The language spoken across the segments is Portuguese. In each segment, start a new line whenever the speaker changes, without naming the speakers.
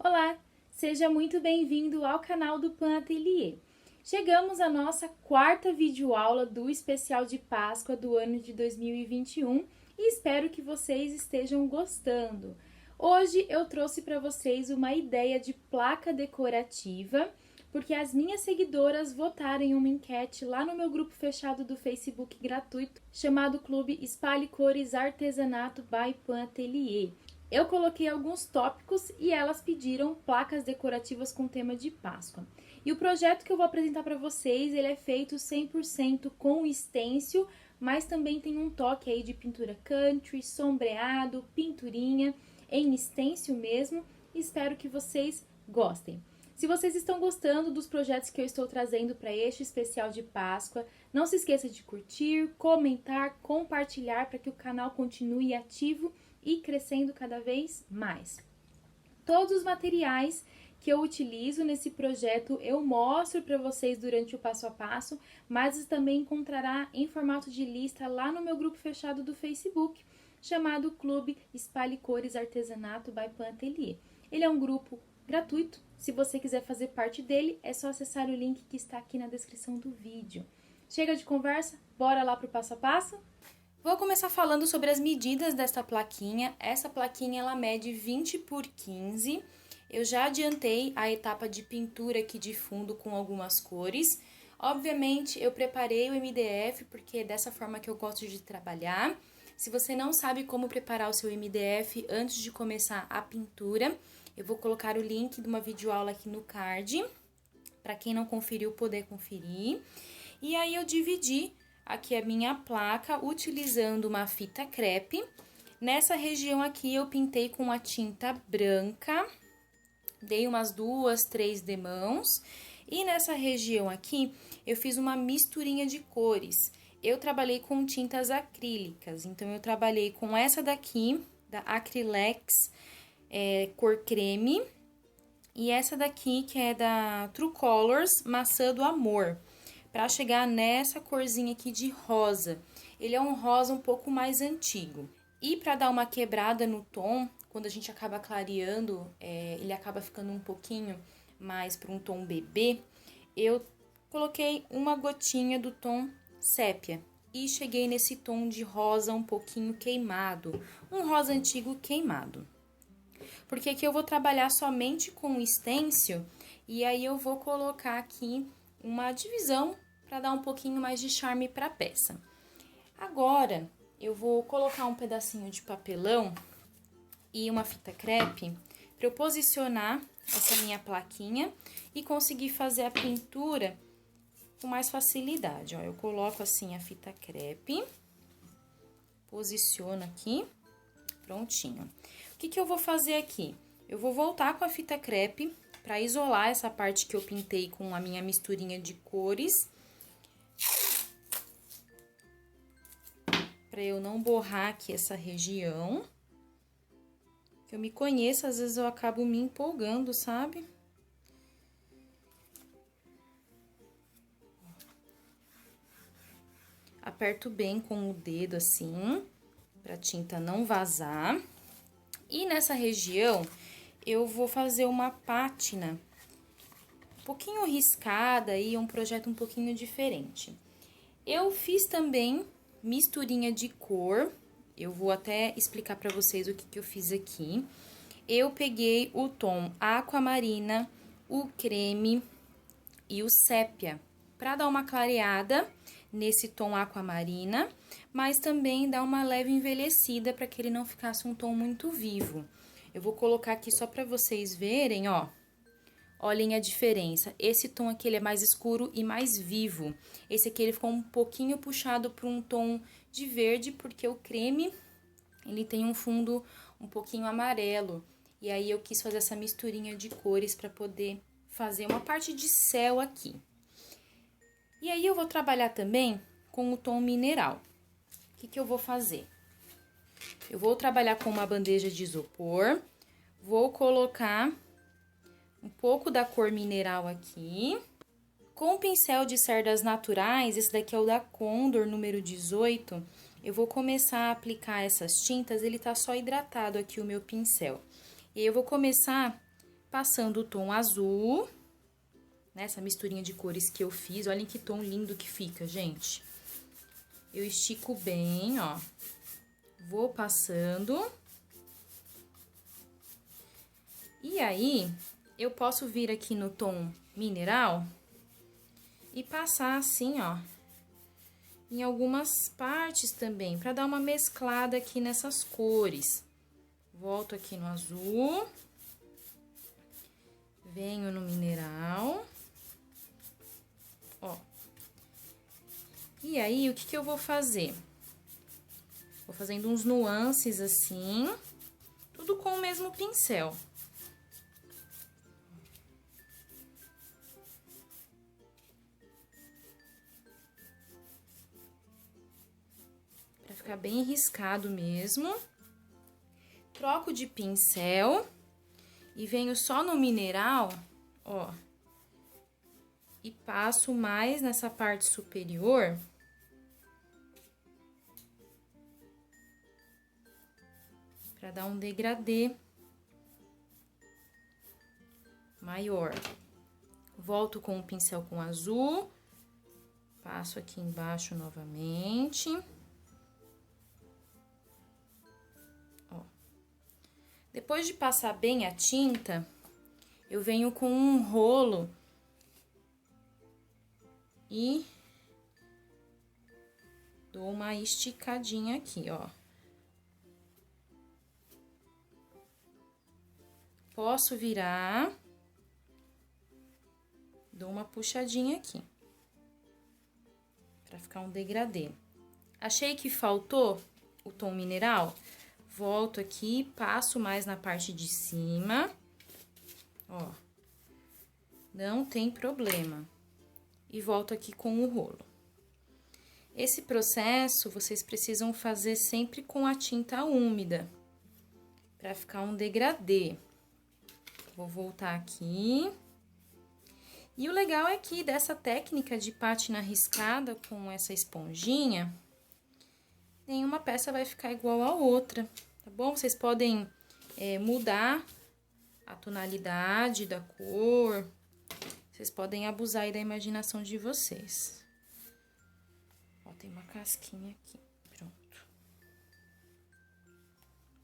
Olá, seja muito bem-vindo ao canal do Pan Atelier. Chegamos à nossa quarta videoaula do especial de Páscoa do ano de 2021 e espero que vocês estejam gostando. Hoje eu trouxe para vocês uma ideia de placa decorativa, porque as minhas seguidoras votaram em uma enquete lá no meu grupo fechado do Facebook gratuito, chamado Clube Espalhe Cores Artesanato by Pan Atelier. Eu coloquei alguns tópicos e elas pediram placas decorativas com tema de Páscoa. E o projeto que eu vou apresentar para vocês, ele é feito 100% com stencil, mas também tem um toque aí de pintura country, sombreado, pinturinha, em stencil mesmo. Espero que vocês gostem. Se vocês estão gostando dos projetos que eu estou trazendo para este especial de Páscoa, não se esqueça de curtir, comentar, compartilhar para que o canal continue ativo e crescendo cada vez mais. Todos os materiais que eu utilizo nesse projeto eu mostro para vocês durante o passo a passo, mas você também encontrará em formato de lista lá no meu grupo fechado do Facebook, chamado Clube Espalhe Cores Artesanato by Pan Atelier. Ele é um grupo gratuito, se você quiser fazer parte dele, é só acessar o link que está aqui na descrição do vídeo. Chega de conversa, bora lá para o passo a passo? Vou começar falando sobre as medidas desta plaquinha. Essa plaquinha ela mede 20 por 15. Eu já adiantei a etapa de pintura aqui de fundo com algumas cores. Obviamente eu preparei o MDF porque é dessa forma que eu gosto de trabalhar. Se você não sabe como preparar o seu MDF antes de começar a pintura, eu vou colocar o link de uma videoaula aqui no card, para quem não conferiu poder conferir. E aí eu dividi aqui a minha placa utilizando uma fita crepe. Nessa região aqui eu pintei com a tinta branca, dei umas 2, 3 demãos. E nessa região aqui eu fiz uma misturinha de cores. Eu trabalhei com tintas acrílicas, então eu trabalhei com essa daqui, da Acrylex, cor creme. E essa daqui que é da True Colors, Maçã do Amor, para chegar nessa corzinha aqui de rosa. Ele é um rosa um pouco mais antigo. E para dar uma quebrada no tom, quando a gente acaba clareando, ele acaba ficando um pouquinho mais para um tom bebê, eu coloquei uma gotinha do tom sépia. E cheguei nesse tom de rosa um pouquinho queimado, um rosa antigo queimado. Porque aqui eu vou trabalhar somente com o stencil, e aí eu vou colocar aqui uma divisão para dar um pouquinho mais de charme para a peça. Agora, eu vou colocar um pedacinho de papelão e uma fita crepe para eu posicionar essa minha plaquinha e conseguir fazer a pintura com mais facilidade. Ó, eu coloco assim a fita crepe, posiciono aqui, prontinho. O que eu vou fazer aqui? Eu vou voltar com a fita crepe para isolar essa parte que eu pintei com a minha misturinha de cores, para eu não borrar aqui essa região. Que eu me conheço, às vezes eu acabo me empolgando, sabe? Aperto bem com o dedo assim, para a tinta não vazar. E nessa região, eu vou fazer uma pátina um pouquinho riscada e um projeto um pouquinho diferente. Eu fiz também misturinha de cor, eu vou até explicar para vocês o que eu fiz aqui. Eu peguei o tom aquamarina, o creme e o sépia, para dar uma clareada nesse tom aquamarina, mas também dar uma leve envelhecida para que ele não ficasse um tom muito vivo. Eu vou colocar aqui só para vocês verem, ó. Olhem a diferença. Esse tom aqui ele é mais escuro e mais vivo. Esse aqui ele ficou um pouquinho puxado para um tom de verde, porque o creme ele tem um fundo um pouquinho amarelo. E aí eu quis fazer essa misturinha de cores para poder fazer uma parte de céu aqui. E aí eu vou trabalhar também com o tom mineral. O que eu vou fazer? Eu vou trabalhar com uma bandeja de isopor, vou colocar um pouco da cor mineral aqui. Com o pincel de cerdas naturais, esse daqui é o da Condor, número 18, eu vou começar a aplicar essas tintas, ele tá só hidratado aqui o meu pincel. E eu vou começar passando o tom azul, nessa misturinha de cores que eu fiz. Olhem que tom lindo que fica, gente. Eu estico bem, ó. Vou passando. E aí, eu posso vir aqui no tom mineral e passar assim, ó, em algumas partes também, pra dar uma mesclada aqui nessas cores. Volto aqui no azul. Venho no mineral. Ó. E aí, o que que eu vou fazer? Vou fazendo uns nuances assim, tudo com o mesmo pincel. Pra ficar bem riscado mesmo. Troco de pincel e venho só no mineral, ó. E passo mais nessa parte superior. Pra dar um degradê maior. Volto com o pincel com azul. Passo aqui embaixo novamente. Ó. Depois de passar bem a tinta, eu venho com um rolo e dou uma esticadinha aqui, ó. Posso virar, dou uma puxadinha aqui, pra ficar um degradê. Achei que faltou o tom mineral? Volto aqui, passo mais na parte de cima, ó. Não tem problema. E volto aqui com o rolo. Esse processo vocês precisam fazer sempre com a tinta úmida, pra ficar um degradê. Vou voltar aqui. E o legal é que dessa técnica de pátina riscada com essa esponjinha, nenhuma peça vai ficar igual a outra, tá bom? Vocês podem mudar a tonalidade da cor, vocês podem abusar aí da imaginação de vocês. Ó, tem uma casquinha aqui, pronto.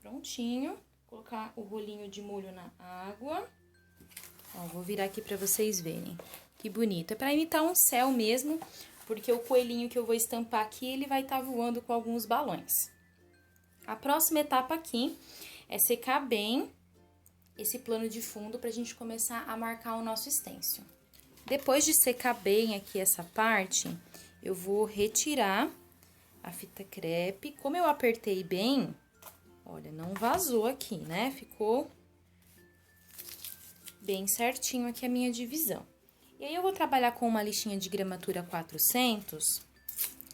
Prontinho. Vou colocar o rolinho de molho na água. Ó, vou virar aqui pra vocês verem. Que bonito. É pra imitar um céu mesmo, porque o coelhinho que eu vou estampar aqui, ele vai estar voando com alguns balões. A próxima etapa aqui é secar bem esse plano de fundo pra gente começar a marcar o nosso stencil. Depois de secar bem aqui essa parte, eu vou retirar a fita crepe. Como eu apertei bem, olha, não vazou aqui, né? Ficou bem certinho aqui a minha divisão. E aí, eu vou trabalhar com uma lixinha de gramatura 400,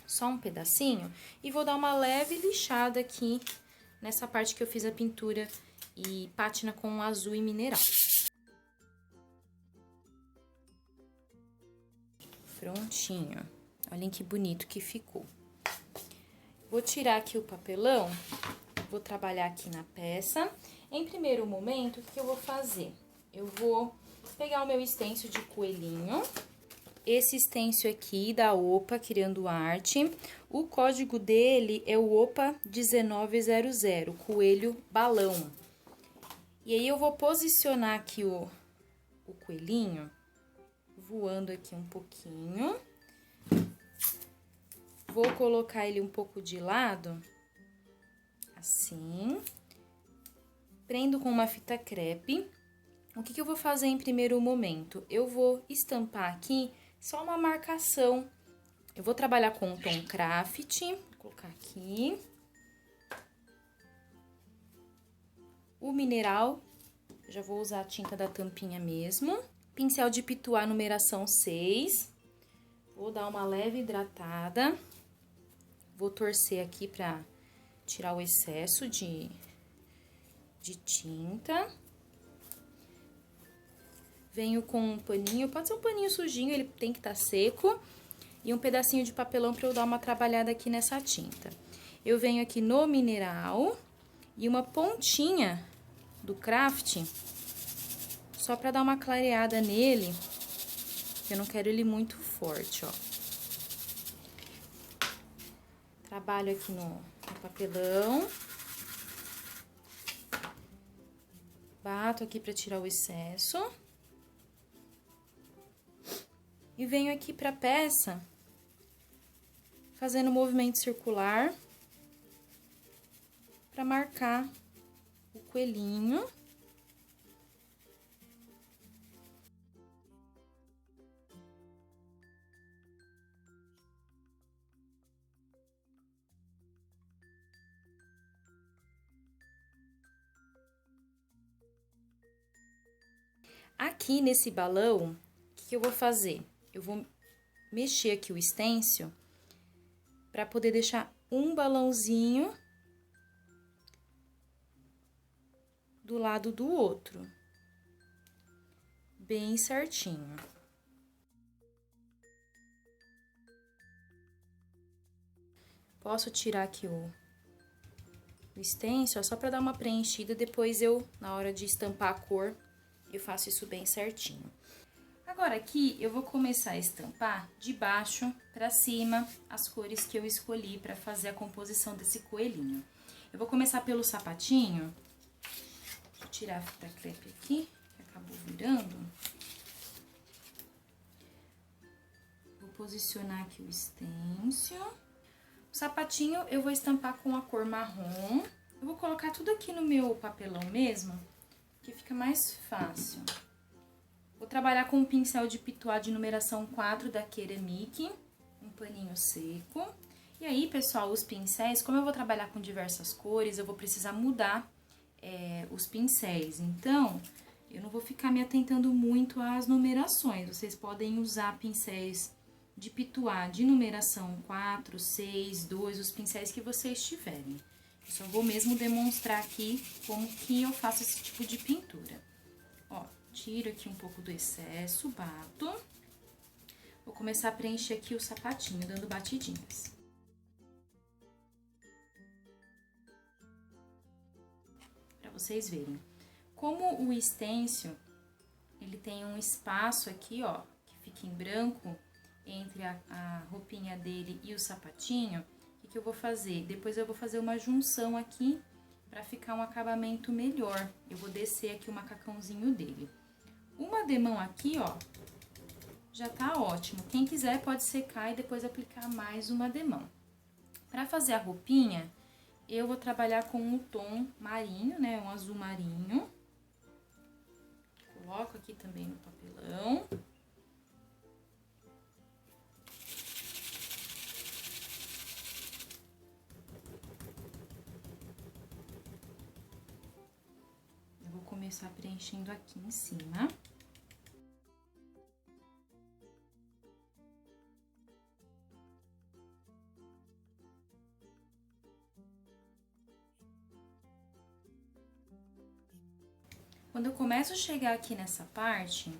só um pedacinho, e vou dar uma leve lixada aqui nessa parte que eu fiz a pintura e pátina com azul e mineral. Prontinho. Olhem que bonito que ficou. Vou tirar aqui o papelão, vou trabalhar aqui na peça. Em primeiro momento, o que eu vou fazer? Eu vou pegar o meu stencil de coelhinho. Esse stencil aqui da Opa Criando Arte. O código dele é o Opa 1900, coelho balão. E aí, eu vou posicionar aqui o coelhinho, voando aqui um pouquinho. Vou colocar ele um pouco de lado, assim. Prendo com uma fita crepe. O que eu vou fazer em primeiro momento? Eu vou estampar aqui só uma marcação. Eu vou trabalhar com o tom craft, vou colocar aqui. O mineral, já vou usar a tinta da tampinha mesmo. Pincel de pituá numeração 6. Vou dar uma leve hidratada. Vou torcer aqui pra tirar o excesso de tinta. Venho com um paninho, pode ser um paninho sujinho, ele tem que estar seco. E um pedacinho de papelão pra eu dar uma trabalhada aqui nessa tinta. Eu venho aqui no mineral e uma pontinha do craft só pra dar uma clareada nele, eu não quero ele muito forte, ó. Trabalho aqui no papelão. Bato aqui pra tirar o excesso. E venho aqui pra peça, fazendo um movimento circular pra marcar o coelhinho. Aqui nesse balão, o que eu vou fazer? Eu vou mexer aqui o stencil para poder deixar um balãozinho do lado do outro, bem certinho. Posso tirar aqui o stencil, só para dar uma preenchida, depois eu, na hora de estampar a cor, eu faço isso bem certinho. Agora aqui eu vou começar a estampar de baixo para cima as cores que eu escolhi para fazer a composição desse coelhinho. Eu vou começar pelo sapatinho. Vou tirar a fita crepe aqui, que acabou virando. Vou posicionar aqui o stencil. O sapatinho eu vou estampar com a cor marrom. Eu vou colocar tudo aqui no meu papelão mesmo, que fica mais fácil. Vou trabalhar com um pincel de pituá de numeração 4 da Keramic, um paninho seco. E aí, pessoal, os pincéis, como eu vou trabalhar com diversas cores, eu vou precisar mudar os pincéis. Então, eu não vou ficar me atentando muito às numerações. Vocês podem usar pincéis de pituá de numeração 4, 6, 2, os pincéis que vocês tiverem. Eu só vou mesmo demonstrar aqui como que eu faço esse tipo de pintura. Ó, tiro aqui um pouco do excesso, bato. Vou começar a preencher aqui o sapatinho, dando batidinhas. Pra vocês verem. Como o stencil, ele tem um espaço aqui, ó, que fica em branco, entre a roupinha dele e o sapatinho, o que eu vou fazer? Depois eu vou fazer uma junção aqui pra ficar um acabamento melhor. Eu vou descer aqui o macacãozinho dele. Um ademão aqui, ó, já tá ótimo. Quem quiser pode secar e depois aplicar mais um ademão. Pra fazer a roupinha, eu vou trabalhar com um tom marinho, né, um azul marinho. Coloco aqui também no papelão. Começar preenchendo aqui em cima. Quando eu começo a chegar aqui nessa parte,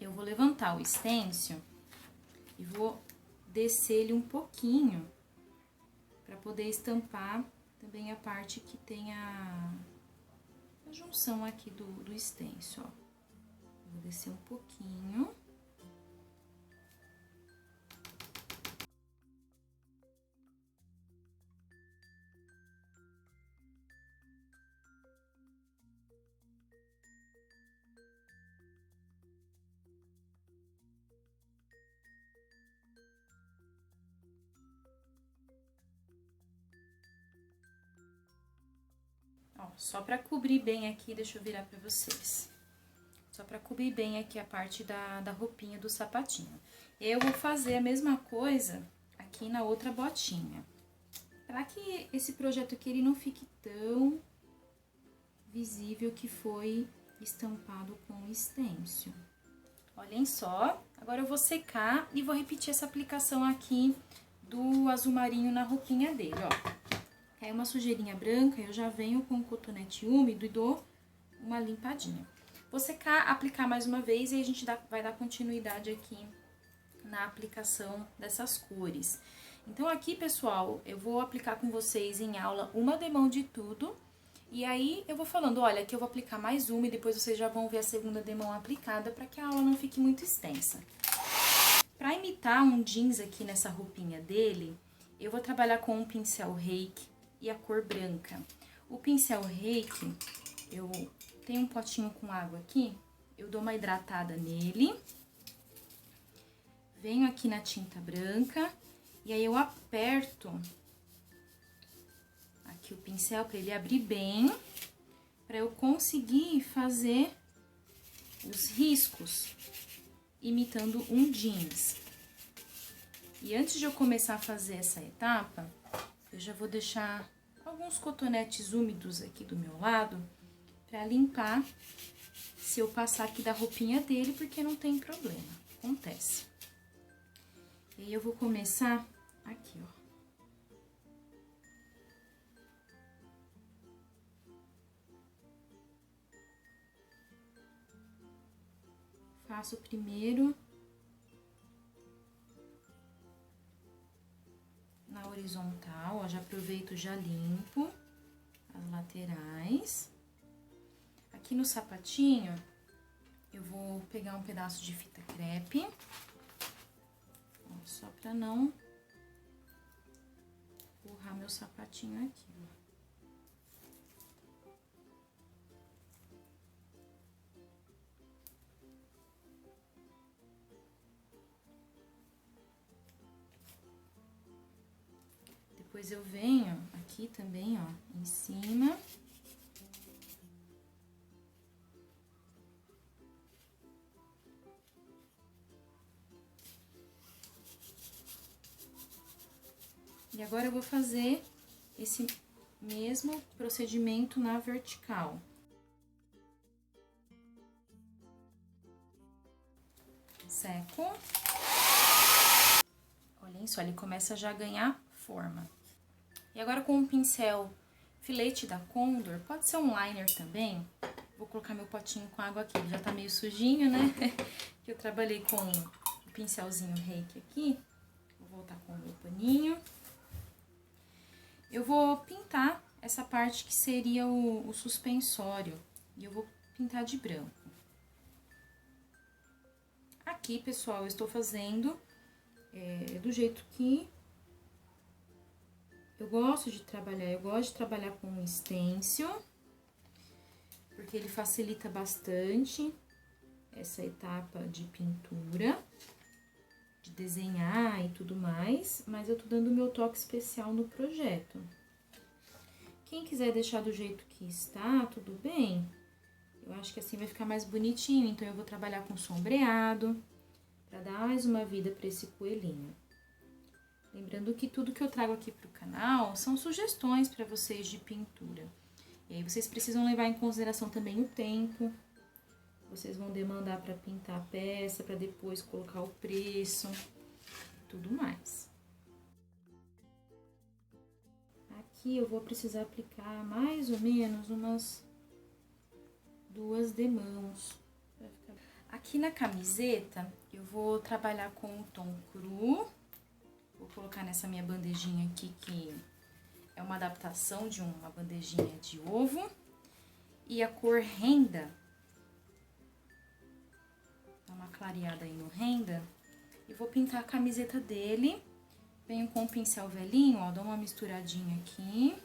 eu vou levantar o stencil e vou descer ele um pouquinho para poder estampar também a parte que tem a junção aqui do stencil, ó. Vou descer um pouquinho. Ó, só pra cobrir bem aqui, deixa eu virar pra vocês. Só pra cobrir bem aqui a parte da roupinha do sapatinho. Eu vou fazer a mesma coisa aqui na outra botinha. Pra que esse projeto aqui ele não fique tão visível que foi estampado com stencil. Olhem só. Agora eu vou secar e vou repetir essa aplicação aqui do azul marinho na roupinha dele, ó. Caiu uma sujeirinha branca, eu já venho com o cotonete úmido e dou uma limpadinha. Vou secar, aplicar mais uma vez e a gente vai dar continuidade aqui na aplicação dessas cores. Então, aqui, pessoal, eu vou aplicar com vocês em aula uma demão de tudo E aí eu vou falando, olha, aqui eu vou aplicar mais uma e depois vocês já vão ver a segunda demão aplicada para que a aula não fique muito extensa. Para imitar um jeans aqui nessa roupinha dele, eu vou trabalhar com um pincel Reiki e a cor branca. O pincel Reiki, eu tenho um potinho com água aqui, eu dou uma hidratada nele, venho aqui na tinta branca e aí eu aperto aqui o pincel para ele abrir bem, para eu conseguir fazer os riscos imitando um jeans. E antes de eu começar a fazer essa etapa, eu já vou deixar alguns cotonetes úmidos aqui do meu lado para limpar se eu passar aqui da roupinha dele, porque não tem problema, acontece. E aí eu vou começar aqui, ó. Faço primeiro na horizontal, ó, já aproveito, já limpo as laterais. Aqui no sapatinho, eu vou pegar um pedaço de fita crepe, ó, só pra não borrar meu sapatinho aqui, ó. Depois eu venho aqui também, ó, em cima. E agora eu vou fazer esse mesmo procedimento na vertical. Seco. Olhem só, ele começa já a ganhar forma. E agora com um pincel filete da Condor, pode ser um liner também. Vou colocar meu potinho com água aqui, ele já tá meio sujinho, né? Que eu trabalhei com o pincelzinho Reiki aqui. Vou voltar com o meu paninho. Eu vou pintar essa parte que seria o suspensório. E eu vou pintar de branco. Aqui, pessoal, eu estou fazendo do jeito que eu gosto de trabalhar. Eu gosto de trabalhar com um stencil, porque ele facilita bastante essa etapa de pintura, de desenhar e tudo mais, mas eu tô dando o meu toque especial no projeto. Quem quiser deixar do jeito que está, tudo bem. Eu acho que assim vai ficar mais bonitinho, então eu vou trabalhar com sombreado, pra dar mais uma vida pra esse coelhinho. Lembrando que tudo que eu trago aqui pro canal são sugestões pra vocês de pintura. E aí vocês precisam levar em consideração também o tempo. Vocês vão demandar para pintar a peça, para depois colocar o preço, tudo mais. Aqui eu vou precisar aplicar mais ou menos umas 2 demãos. Aqui na camiseta eu vou trabalhar com o tom cru. Vou colocar nessa minha bandejinha aqui, que é uma adaptação de uma bandejinha de ovo. E a cor renda, dá uma clareada aí no renda. E vou pintar a camiseta dele. Venho com o pincel velhinho, ó, dou uma misturadinha aqui.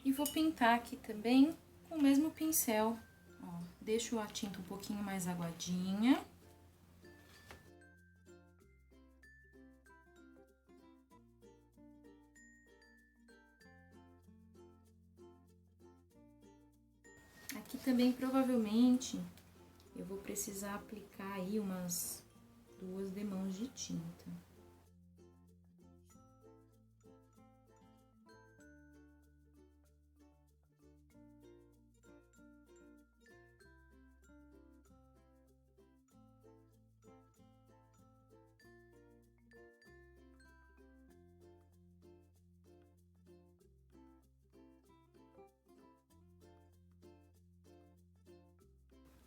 E vou pintar aqui também com o mesmo pincel, ó. Deixo a tinta um pouquinho mais aguadinha. Aqui também, provavelmente, eu vou precisar aplicar aí umas 2 demãos de tinta.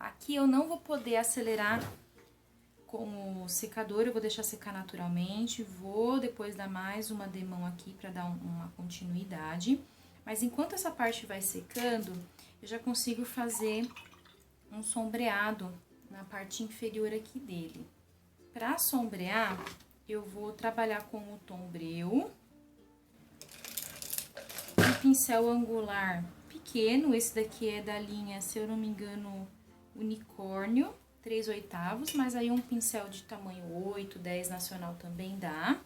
Aqui eu não vou poder acelerar com o secador, eu vou deixar secar naturalmente. Vou depois dar mais uma demão aqui pra dar uma continuidade. Mas enquanto essa parte vai secando, eu já consigo fazer um sombreado na parte inferior aqui dele. Para sombrear, eu vou trabalhar com o tom breu, um pincel angular pequeno, esse daqui é da linha, se eu não me engano, Unicórnio, 3/8, mas aí um pincel de tamanho 8, 10 nacional também dá.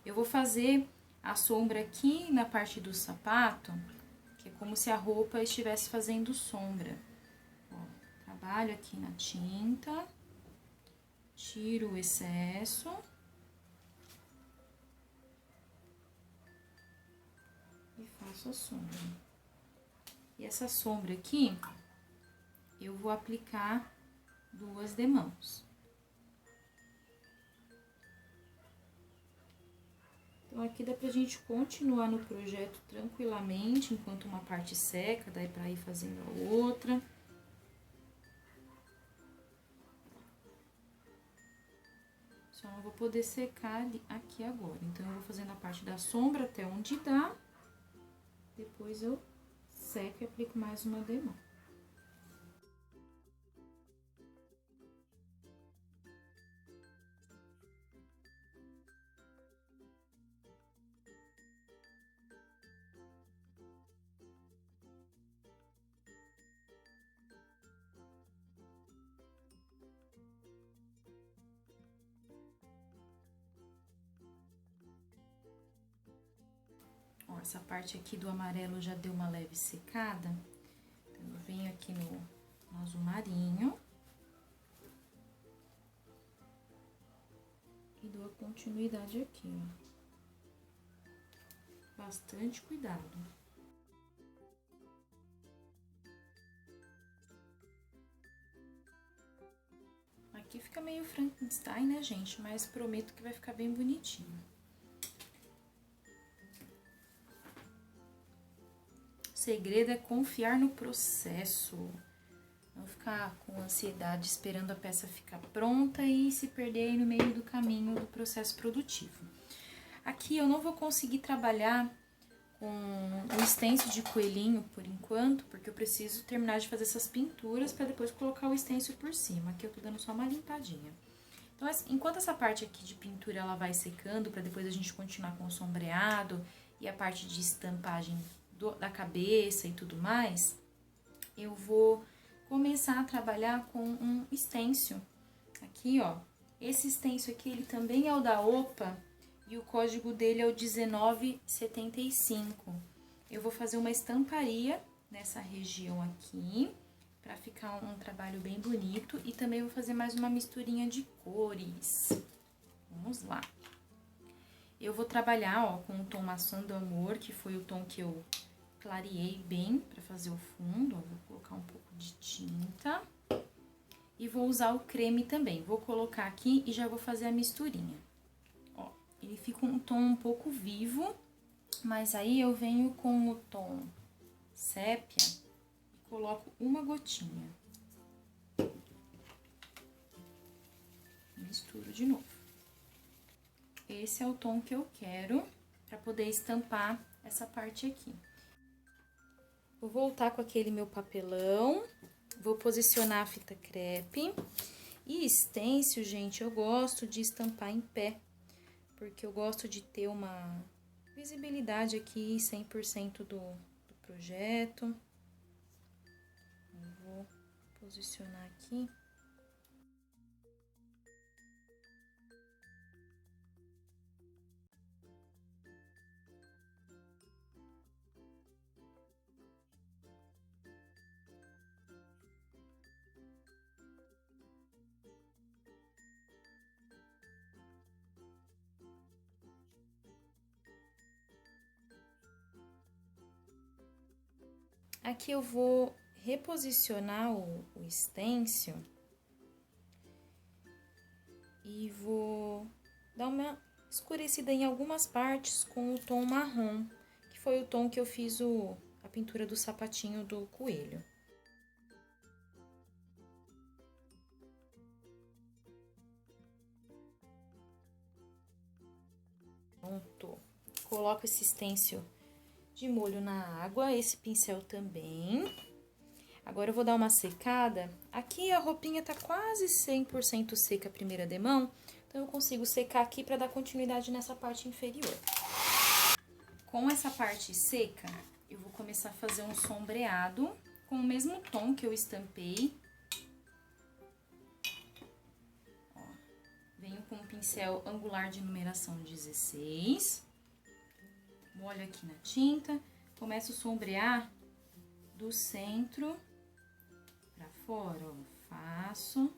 Eu vou fazer a sombra aqui na parte do sapato, que é como se a roupa estivesse fazendo sombra. Ó, trabalho aqui na tinta, tiro o excesso. E faço a sombra. E essa sombra aqui, eu vou aplicar 2 demãos. Então, aqui dá pra gente continuar no projeto tranquilamente, enquanto uma parte seca, daí pra ir fazendo a outra. Só não vou poder secar aqui agora. Então, eu vou fazendo a parte da sombra até onde dá. Depois eu seco e aplico mais uma demão. Ó, essa parte aqui do amarelo já deu uma leve secada. Então, eu venho aqui no azul marinho. E dou a continuidade aqui, ó. Bastante cuidado. Aqui fica meio Frankenstein, né, gente? Mas prometo que vai ficar bem bonitinho. O segredo é confiar no processo. Não ficar com ansiedade esperando a peça ficar pronta e se perder aí no meio do caminho do processo produtivo. Aqui eu não vou conseguir trabalhar com o stencil de coelhinho por enquanto, porque eu preciso terminar de fazer essas pinturas para depois colocar o stencil por cima. Aqui eu tô dando só uma limpadinha. Então, enquanto essa parte aqui de pintura ela vai secando, para depois a gente continuar com o sombreado e a parte de estampagem da cabeça e tudo mais, eu vou começar a trabalhar com um stencil. Aqui, ó, esse stencil aqui, ele também é o da Opa, e o código dele é o 1975. Eu vou fazer uma estamparia nessa região aqui, pra ficar um trabalho bem bonito. E também vou fazer mais uma misturinha de cores. Vamos lá. Eu vou trabalhar, ó, com o tom Maçã do Amor, que foi o tom que eu clareei bem pra fazer o fundo. Ó, vou colocar um pouco de tinta. E vou usar o creme também. Vou colocar aqui e já vou fazer a misturinha. Ele fica um tom um pouco vivo, mas aí eu venho com o tom sépia e coloco uma gotinha. Misturo de novo. Esse é o tom que eu quero para poder estampar essa parte aqui. Vou voltar com aquele meu papelão, vou posicionar a fita crepe. E stencil, gente, eu gosto de estampar em pé, porque eu gosto de ter uma visibilidade aqui 100% do projeto. Eu vou posicionar aqui. Aqui eu vou reposicionar o stencil e vou dar uma escurecida em algumas partes com o tom marrom, que foi o tom que eu fiz a pintura do sapatinho do coelho. Pronto. Coloco esse stencil de molho na água, esse pincel também. Agora eu vou dar uma secada. Aqui a roupinha tá quase 100% seca a primeira demão, então eu consigo secar aqui para dar continuidade nessa parte inferior. Com essa parte seca, eu vou começar a fazer um sombreado com o mesmo tom que eu estampei. Ó, venho com um pincel angular de numeração 16. Molho aqui na tinta, começo a sombrear do centro pra fora, ó, faço.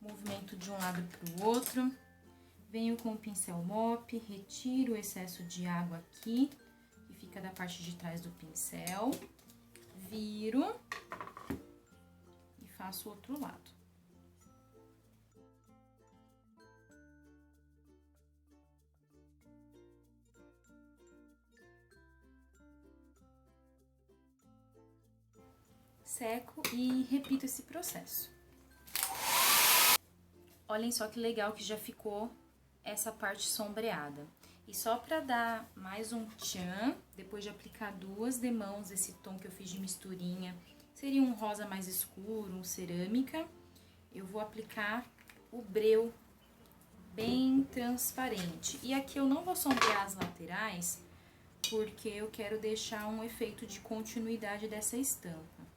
Movimento de um lado pro outro. Venho com o pincel mop, retiro o excesso de água aqui, que fica da parte de trás do pincel. Viro e faço o outro lado. Seco e repito esse processo. Olhem só que legal que já ficou essa parte sombreada. E só pra dar mais um tchan, depois de aplicar 2 demãos, esse tom que eu fiz de misturinha, seria um rosa mais escuro, um cerâmica, eu vou aplicar o breu bem transparente. E aqui eu não vou sombrear as laterais, porque eu quero deixar um efeito de continuidade dessa estampa.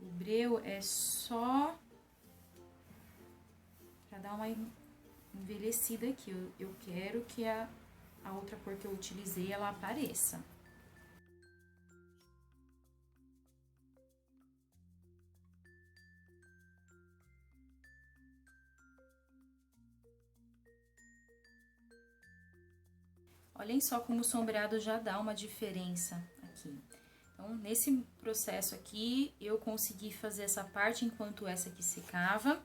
O breu é só pra dar uma envelhecida aqui. Eu quero que a outra cor que eu utilizei, ela apareça. Olhem só como o sombreado já dá uma diferença aqui. Então, nesse processo aqui, eu consegui fazer essa parte enquanto essa aqui secava.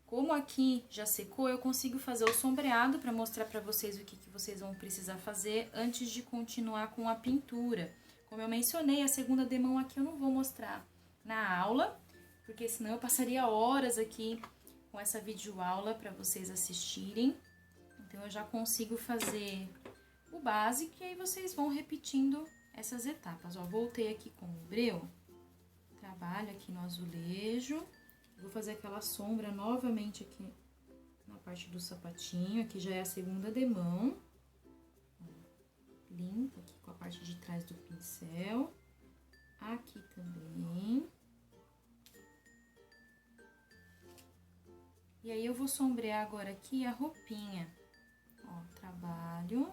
Como aqui já secou, eu consigo fazer o sombreado para mostrar para vocês o que vocês vão precisar fazer antes de continuar com a pintura. Como eu mencionei, a segunda demão aqui eu não vou mostrar na aula, porque senão eu passaria horas aqui com essa videoaula para vocês assistirem. Então, eu já consigo fazer o básico e aí vocês vão repetindo essas etapas. Ó, voltei aqui com o breu, trabalho aqui no azulejo, vou fazer aquela sombra novamente aqui na parte do sapatinho, aqui já é a segunda demão. Limpo aqui com a parte de trás do pincel, aqui também. E aí, eu vou sombrear agora aqui a roupinha. Ó, trabalho.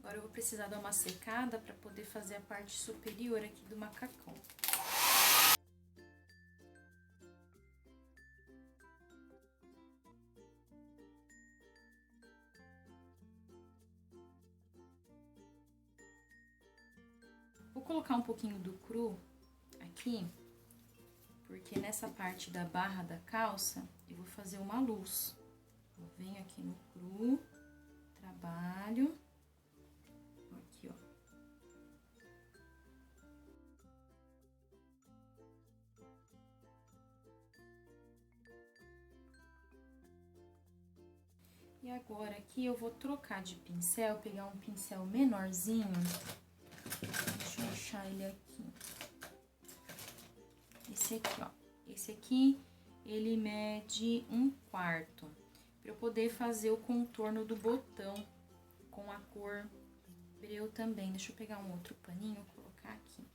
Agora, eu vou precisar dar uma secada para poder fazer a parte superior aqui do macacão. Vou colocar um pouquinho do cru aqui, porque nessa parte da barra da calça eu vou fazer uma luz. Eu venho aqui no cru, trabalho. Aqui, ó. E agora aqui eu vou trocar de pincel, pegar um pincel menorzinho. Deixa eu achar ele aqui. Esse aqui, ó. Esse aqui, ele mede 1/4, para eu poder fazer o contorno do botão com a cor breu também. Deixa eu pegar um outro paninho e colocar aqui.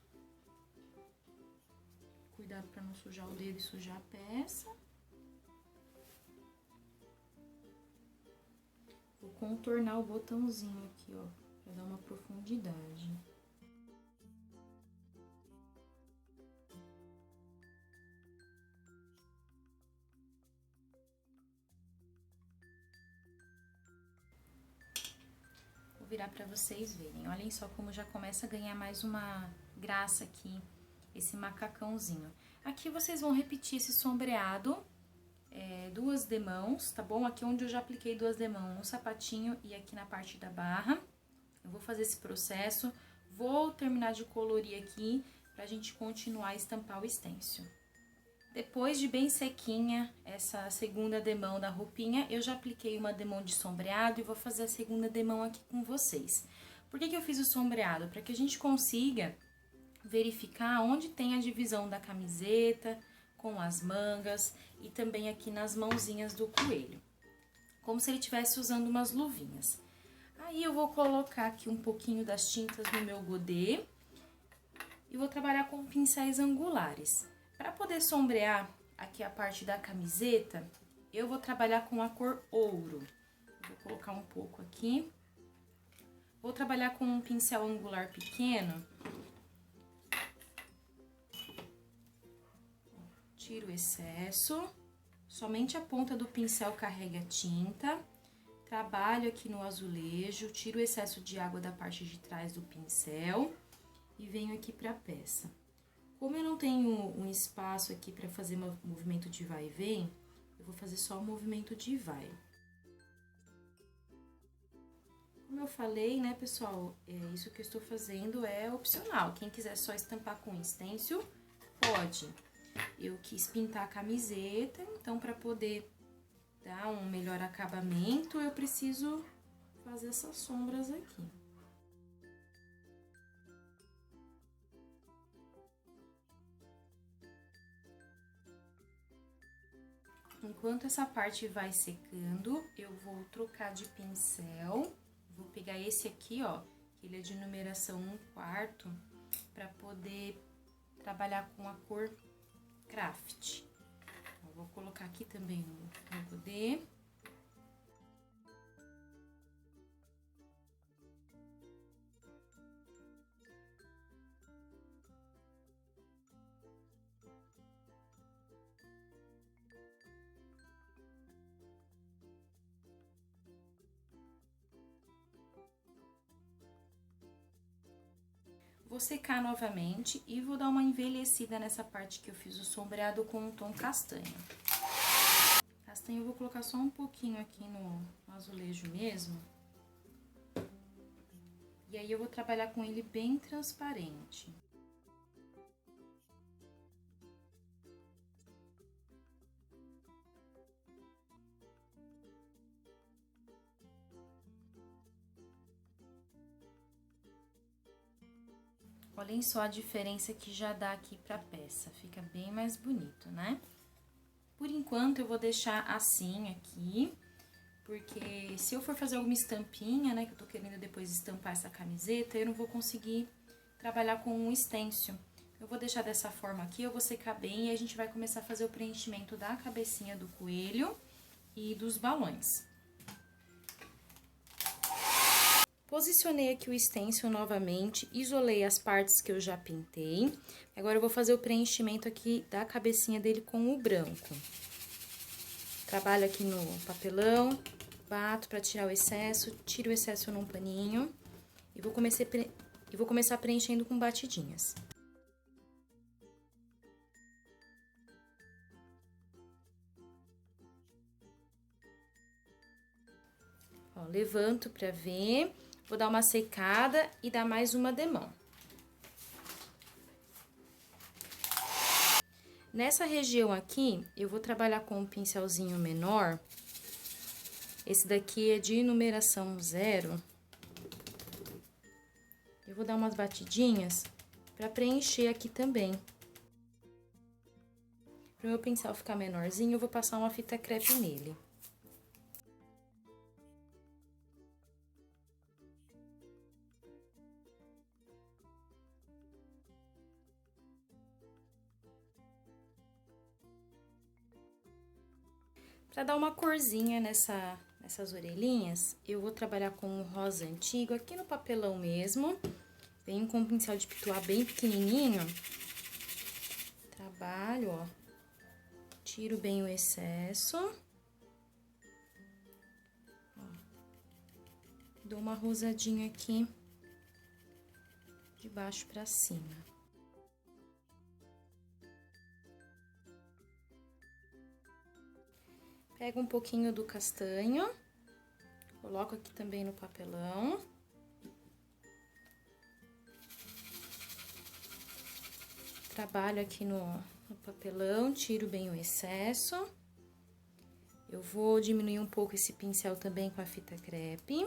Cuidado para não sujar o dedo e sujar a peça. Vou contornar o botãozinho aqui, ó, pra dar uma profundidade. Vou virar pra vocês verem. Olhem só como já começa a ganhar mais uma graça aqui, esse macacãozinho. Aqui vocês vão repetir esse sombreado, 2 demãos, tá bom? Aqui onde eu já apliquei 2 demãos no sapatinho e aqui na parte da barra. Eu vou fazer esse processo, vou terminar de colorir aqui pra gente continuar a estampar o stencil. Depois de bem sequinha essa segunda demão da roupinha, eu já apliquei uma demão de sombreado e vou fazer a segunda demão aqui com vocês. Por que eu fiz o sombreado? Para que a gente consiga verificar onde tem a divisão da camiseta, com as mangas e também aqui nas mãozinhas do coelho. Como se ele estivesse usando umas luvinhas. Aí eu vou colocar aqui um pouquinho das tintas no meu godê e vou trabalhar com pincéis angulares. Para poder sombrear aqui a parte da camiseta, eu vou trabalhar com a cor ouro. Vou colocar um pouco aqui. Vou trabalhar com um pincel angular pequeno. Tiro o excesso. Somente a ponta do pincel carrega a tinta. Trabalho aqui no azulejo, tiro o excesso de água da parte de trás do pincel e venho aqui para a peça. Como eu não tenho um espaço aqui para fazer movimento de vai e vem, eu vou fazer só o movimento de vai. Como eu falei, né, pessoal, isso que eu estou fazendo é opcional. Quem quiser só estampar com stencil, pode. Eu quis pintar a camiseta, então para poder dar um melhor acabamento, eu preciso fazer essas sombras aqui. Enquanto essa parte vai secando, eu vou trocar de pincel. Vou pegar esse aqui, ó, que ele é de numeração 1/4, para poder trabalhar com a cor craft. Então, vou colocar aqui também no godê. Vou secar novamente e vou dar uma envelhecida nessa parte que eu fiz o sombreado com um tom castanho. Castanho eu vou colocar só um pouquinho aqui no azulejo mesmo. E aí eu vou trabalhar com ele bem transparente. Olhem só a diferença que já dá aqui pra peça, fica bem mais bonito, né? Por enquanto, eu vou deixar assim aqui, porque se eu for fazer alguma estampinha, né, que eu tô querendo depois estampar essa camiseta, eu não vou conseguir trabalhar com um stencil. Eu vou deixar dessa forma aqui, eu vou secar bem e a gente vai começar a fazer o preenchimento da cabecinha do coelho e dos balões. Posicionei aqui o stencil novamente, isolei as partes que eu já pintei. Agora eu vou fazer o preenchimento aqui da cabecinha dele com o branco. Trabalho aqui no papelão, bato para tirar o excesso, tiro o excesso num paninho e vou começar preenchendo com batidinhas. Ó, levanto para ver. Vou dar uma secada e dar mais uma demão. Nessa região aqui, eu vou trabalhar com um pincelzinho menor. Esse daqui é de numeração 0. Eu vou dar umas batidinhas para preencher aqui também. Para o meu pincel ficar menorzinho, eu vou passar uma fita crepe nele. Pra dar uma corzinha nessa essas orelhinhas, eu vou trabalhar com um rosa antigo aqui no papelão mesmo. Venho com um pincel de pituá bem pequenininho. Trabalho, ó. Tiro bem o excesso. Ó. Dou uma rosadinha aqui, de baixo pra cima. Pego um pouquinho do castanho, coloco aqui também no papelão. Trabalho aqui no papelão, tiro bem o excesso. Eu vou diminuir um pouco esse pincel também com a fita crepe.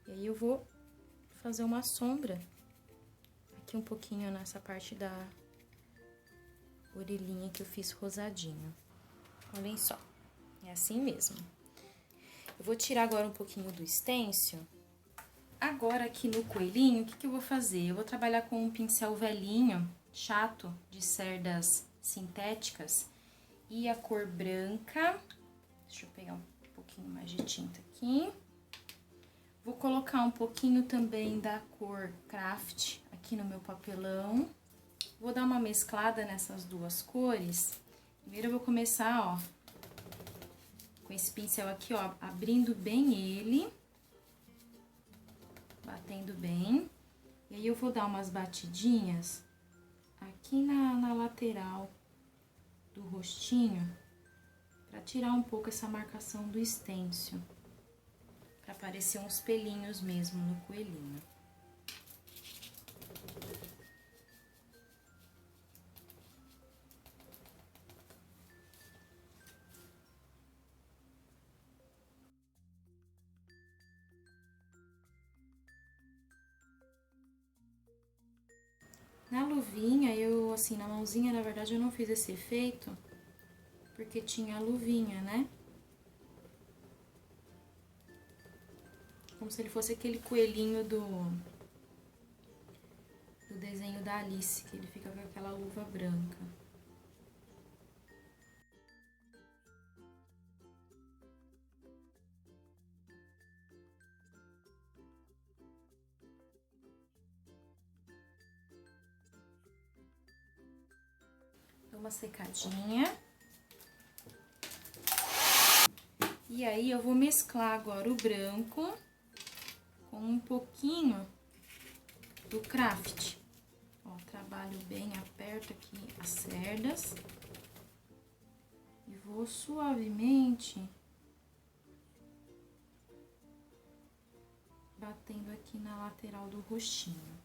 E aí, eu vou fazer uma sombra aqui um pouquinho nessa parte da orelhinha que eu fiz rosadinho. Olhem só, é assim mesmo. Eu vou tirar agora um pouquinho do stencil. Agora, aqui no coelhinho, o que eu vou fazer? Eu vou trabalhar com um pincel velhinho, chato, de cerdas sintéticas, e a cor branca. Deixa eu pegar um pouquinho mais de tinta aqui. Vou colocar um pouquinho também da cor Craft aqui no meu papelão. Vou dar uma mesclada nessas duas cores. Primeiro eu vou começar, ó, com esse pincel aqui, ó, abrindo bem ele. Batendo bem. E aí, eu vou dar umas batidinhas aqui na lateral do rostinho, pra tirar um pouco essa marcação do stencil. Pra aparecer uns pelinhos mesmo no coelhinho. Na luvinha, assim, na mãozinha, na verdade, eu não fiz esse efeito, porque tinha a luvinha, né? Como se ele fosse aquele coelhinho do desenho da Alice, que ele fica com aquela luva branca. Dou uma secadinha. E aí, eu vou mesclar agora o branco com um pouquinho do Craft. Ó, trabalho bem, aperto aqui as cerdas. E vou suavemente batendo aqui na lateral do rostinho,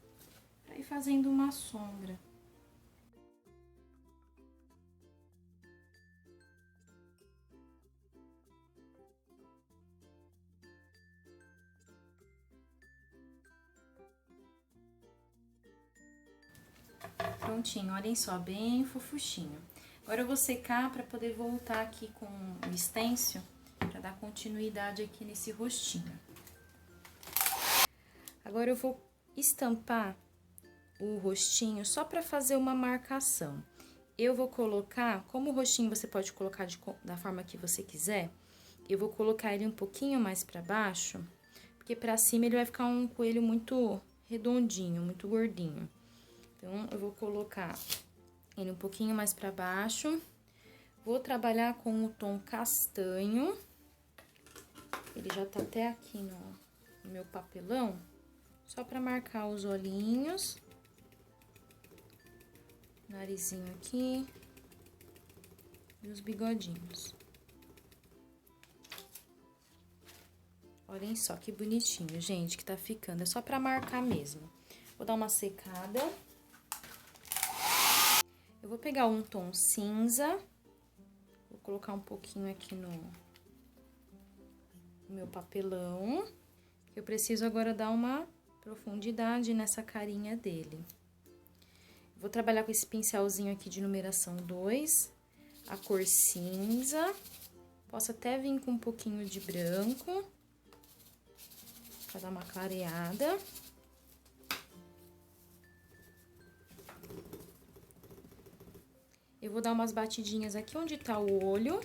pra ir fazendo uma sombra. Prontinho, olhem só, bem fofuchinho. Agora eu vou secar pra poder voltar aqui com o stencil, pra dar continuidade aqui nesse rostinho. Agora eu vou estampar o rostinho só pra fazer uma marcação. Eu vou colocar, como o rostinho você pode colocar da forma que você quiser, eu vou colocar ele um pouquinho mais pra baixo, porque pra cima ele vai ficar um coelho muito redondinho, muito gordinho. Então, eu vou colocar ele um pouquinho mais pra baixo. Vou trabalhar com o tom castanho. Ele já tá até aqui no meu papelão. Só pra marcar os olhinhos. Narizinho aqui. E os bigodinhos. Olhem só que bonitinho, gente, que tá ficando. É só pra marcar mesmo. Vou dar uma secada. Eu vou pegar um tom cinza, vou colocar um pouquinho aqui no meu papelão. Eu preciso agora dar uma profundidade nessa carinha dele. Vou trabalhar com esse pincelzinho aqui de numeração 2, a cor cinza. Posso até vir com um pouquinho de branco, pra dar uma clareada. Eu vou dar umas batidinhas aqui onde tá o olho.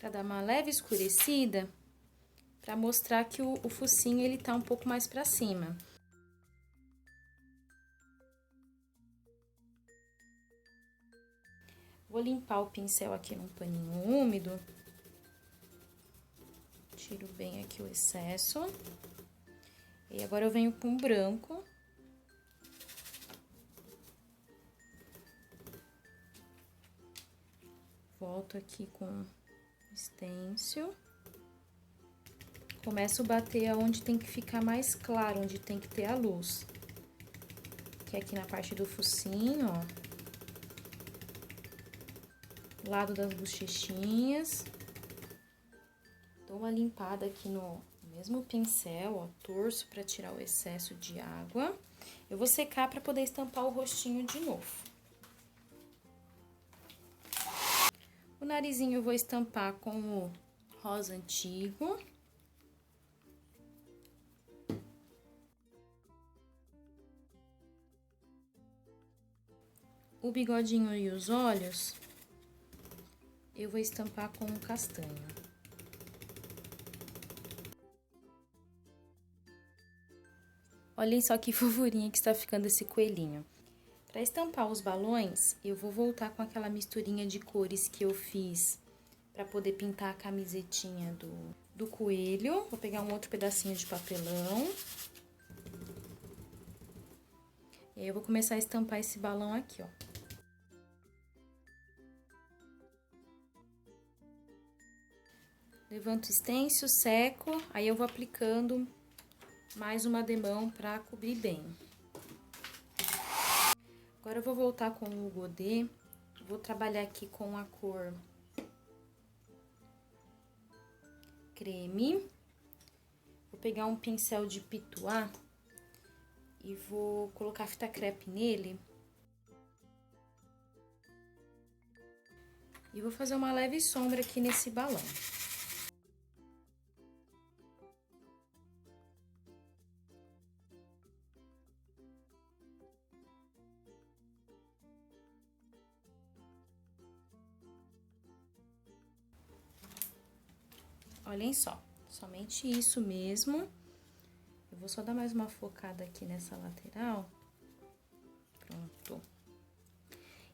Pra dar uma leve escurecida, pra mostrar que o focinho, ele tá um pouco mais pra cima. Vou limpar o pincel aqui num paninho úmido. Tiro bem aqui o excesso. E agora eu venho com o branco. Volto aqui com stencil. Começo a bater aonde tem que ficar mais claro, onde tem que ter a luz. Que é aqui na parte do focinho, ó. Lado das bochechinhas. Dou uma limpada aqui no mesmo pincel, ó, torço pra tirar o excesso de água. Eu vou secar pra poder estampar o rostinho de novo. O narizinho eu vou estampar com o rosa antigo. O bigodinho e os olhos, eu vou estampar com o castanho. Olhem só que fofurinha que está ficando esse coelhinho. Para estampar os balões, eu vou voltar com aquela misturinha de cores que eu fiz para poder pintar a camisetinha do coelho. Vou pegar um outro pedacinho de papelão. E aí, eu vou começar a estampar esse balão aqui, ó. Levanto o stencil, seco, aí eu vou aplicando mais uma demão pra cobrir bem. Agora eu vou voltar com o godê, vou trabalhar aqui com a cor creme. Vou pegar um pincel de pituá e vou colocar fita crepe nele. E vou fazer uma leve sombra aqui nesse balão. Olhem só, somente isso mesmo. Eu vou só dar mais uma focada aqui nessa lateral. Pronto.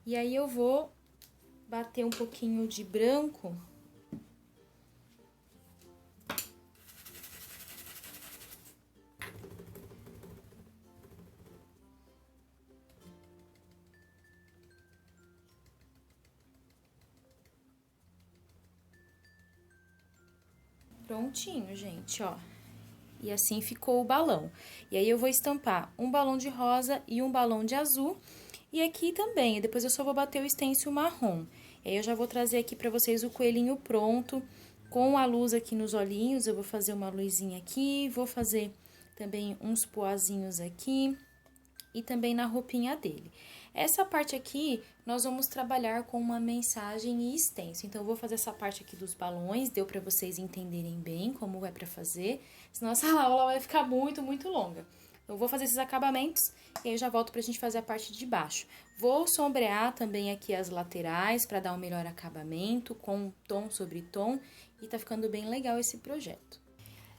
E aí, eu vou bater um pouquinho de branco. Prontinho, gente, ó. E assim ficou o balão. E aí, eu vou estampar um balão de rosa e um balão de azul. E aqui também, depois eu só vou bater o stencil marrom. E aí, eu já vou trazer aqui pra vocês o coelhinho pronto, com a luz aqui nos olhinhos. Eu vou fazer uma luzinha aqui, vou fazer também uns poazinhos aqui. E também na roupinha dele. Essa parte aqui, nós vamos trabalhar com uma mensagem e stencil. Então, eu vou fazer essa parte aqui dos balões, deu pra vocês entenderem bem como é pra fazer. Senão, essa aula vai ficar muito, muito longa. Eu vou fazer esses acabamentos e aí eu já volto pra gente fazer a parte de baixo. Vou sombrear também aqui as laterais pra dar um melhor acabamento, com tom sobre tom. E tá ficando bem legal esse projeto.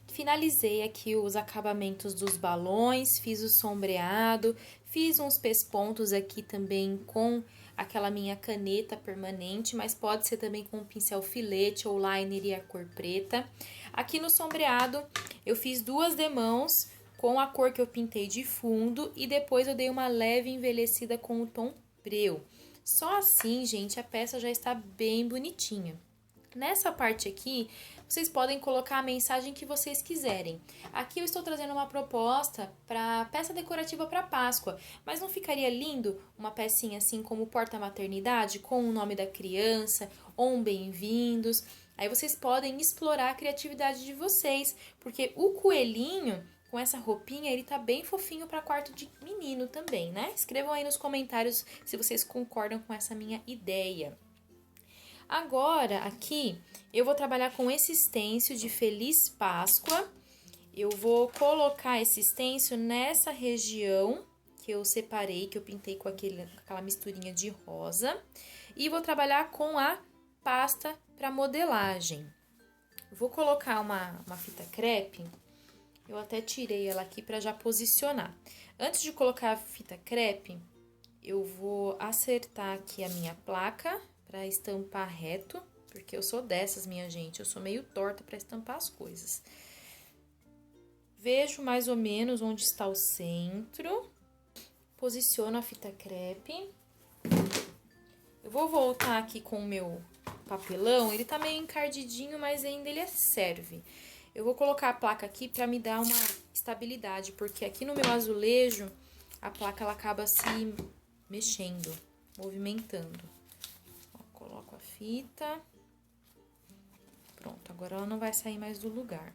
Finalizei aqui os acabamentos dos balões, fiz o sombreado, fiz uns pespontos aqui também com aquela minha caneta permanente, mas pode ser também com um pincel filete ou liner e a cor preta. Aqui no sombreado eu fiz duas demãos com a cor que eu pintei de fundo e depois eu dei uma leve envelhecida com o tom breu. Só assim, gente, a peça já está bem bonitinha. Nessa parte aqui, vocês podem colocar a mensagem que vocês quiserem. Aqui eu estou trazendo uma proposta para peça decorativa para Páscoa, mas não ficaria lindo uma pecinha assim como porta-maternidade, com o nome da criança, ou um bem-vindos? Aí vocês podem explorar a criatividade de vocês, porque o coelhinho, com essa roupinha, ele tá bem fofinho para quarto de menino também, né? Escrevam aí nos comentários se vocês concordam com essa minha ideia. Agora, aqui, eu vou trabalhar com esse stencil de Feliz Páscoa. Eu vou colocar esse stencil nessa região que eu separei, que eu pintei com aquela misturinha de rosa. E vou trabalhar com a pasta para modelagem. Eu vou colocar uma fita crepe. Eu até tirei ela aqui para já posicionar. Antes de colocar a fita crepe, eu vou acertar aqui a minha placa para estampar reto, porque eu sou dessas, minha gente, eu sou meio torta para estampar as coisas. Vejo mais ou menos onde está o centro, posiciono a fita crepe. Eu vou voltar aqui com o meu papelão, ele tá meio encardidinho, mas ainda ele serve. Eu vou colocar a placa aqui para me dar uma estabilidade, porque aqui no meu azulejo, a placa ela acaba se mexendo, movimentando. Ó, coloco a fita. Pronto, agora ela não vai sair mais do lugar.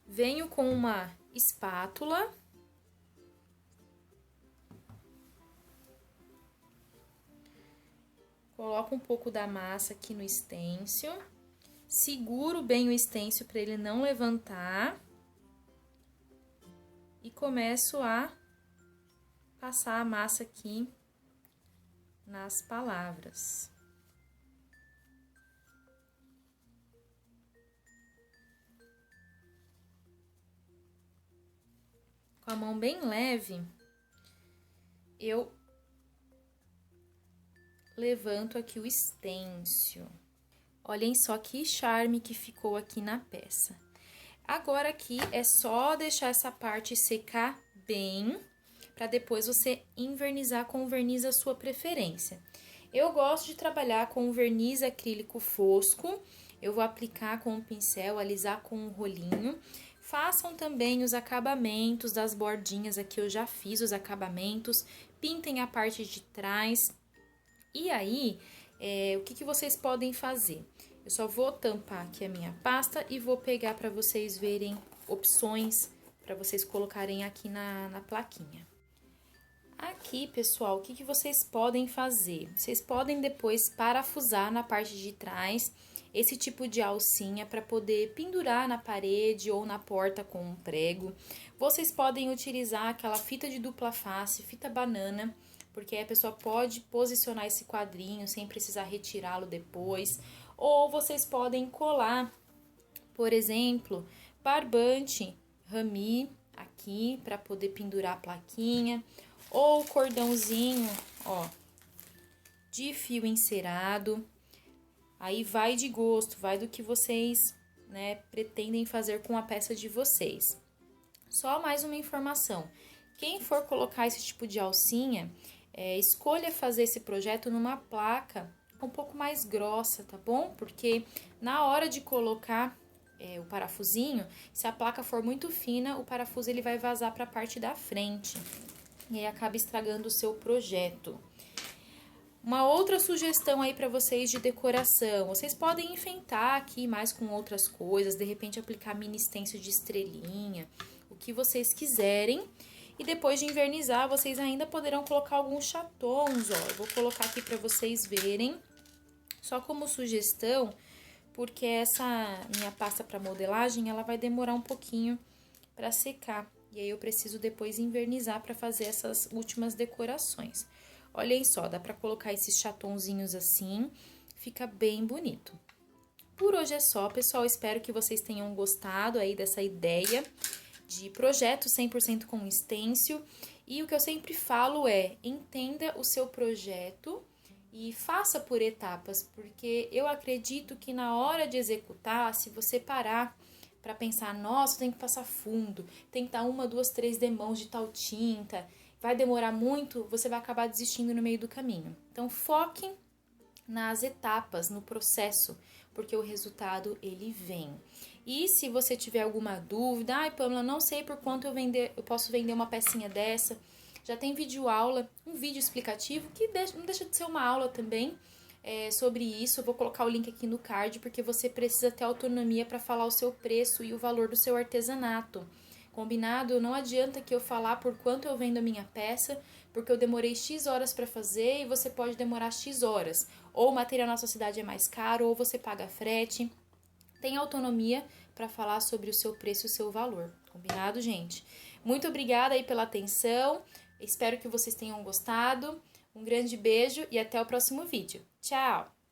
Venho com uma espátula. Coloco um pouco da massa aqui no stencil. Seguro bem o stencil para ele não levantar. E começo a passar a massa aqui nas palavras. Com a mão bem leve, eu levanto aqui o stencil. Olhem só que charme que ficou aqui na peça. Agora aqui é só deixar essa parte secar bem, para depois você envernizar com o verniz da sua preferência. Eu gosto de trabalhar com o verniz acrílico fosco. Eu vou aplicar com o pincel, alisar com um rolinho. Façam também os acabamentos das bordinhas, aqui eu já fiz os acabamentos. Pintem a parte de trás. E aí, o que vocês podem fazer? Eu só vou tampar aqui a minha pasta e vou pegar para vocês verem opções para vocês colocarem aqui na plaquinha. Aqui, pessoal, o que vocês podem fazer? Vocês podem depois parafusar na parte de trás esse tipo de alcinha para poder pendurar na parede ou na porta com um prego. Vocês podem utilizar aquela fita de dupla face, fita banana, porque aí a pessoa pode posicionar esse quadrinho sem precisar retirá-lo depois. Ou vocês podem colar, por exemplo, barbante rami aqui para poder pendurar a plaquinha. Ou cordãozinho, ó, de fio encerado. Aí vai de gosto, vai do que vocês, né, pretendem fazer com a peça de vocês. Só mais uma informação. Quem for colocar esse tipo de alcinha, escolha fazer esse projeto numa placa um pouco mais grossa, tá bom? Porque na hora de colocar o parafusinho, se a placa for muito fina, o parafuso ele vai vazar para a parte da frente. E aí acaba estragando o seu projeto. Uma outra sugestão aí para vocês de decoração. Vocês podem enfeitar aqui mais com outras coisas, de repente aplicar mini stencil de estrelinha, o que vocês quiserem. E depois de invernizar, vocês ainda poderão colocar alguns chatons, ó. Eu vou colocar aqui para vocês verem, só como sugestão, porque essa minha pasta para modelagem, ela vai demorar um pouquinho para secar. E aí eu preciso depois invernizar para fazer essas últimas decorações. Olhem só, dá para colocar esses chatonzinhos assim, fica bem bonito. Por hoje é só, pessoal, espero que vocês tenham gostado aí dessa ideia de projeto 100% com stencil. E o que eu sempre falo é, entenda o seu projeto e faça por etapas, porque eu acredito que na hora de executar, se você parar para pensar, nossa, tem que passar fundo, tem que dar 1, 2, 3 demãos de tal tinta, vai demorar muito, você vai acabar desistindo no meio do caminho. Então, foquem nas etapas, no processo, porque o resultado, ele vem. E se você tiver alguma dúvida, ai, Pamela, não sei por quanto eu posso vender uma pecinha dessa, já tem vídeo aula, um vídeo explicativo, que não deixa de ser uma aula também, sobre isso. Eu vou colocar o link aqui no card, porque você precisa ter autonomia para falar o seu preço e o valor do seu artesanato. Combinado? Não adianta que eu falar por quanto eu vendo a minha peça, porque eu demorei X horas para fazer e você pode demorar X horas. Ou o material na sua cidade é mais caro, ou você paga frete. Tem autonomia para falar sobre o seu preço e o seu valor. Combinado, gente? Muito obrigada aí pela atenção. Espero que vocês tenham gostado. Um grande beijo e até o próximo vídeo. Tchau!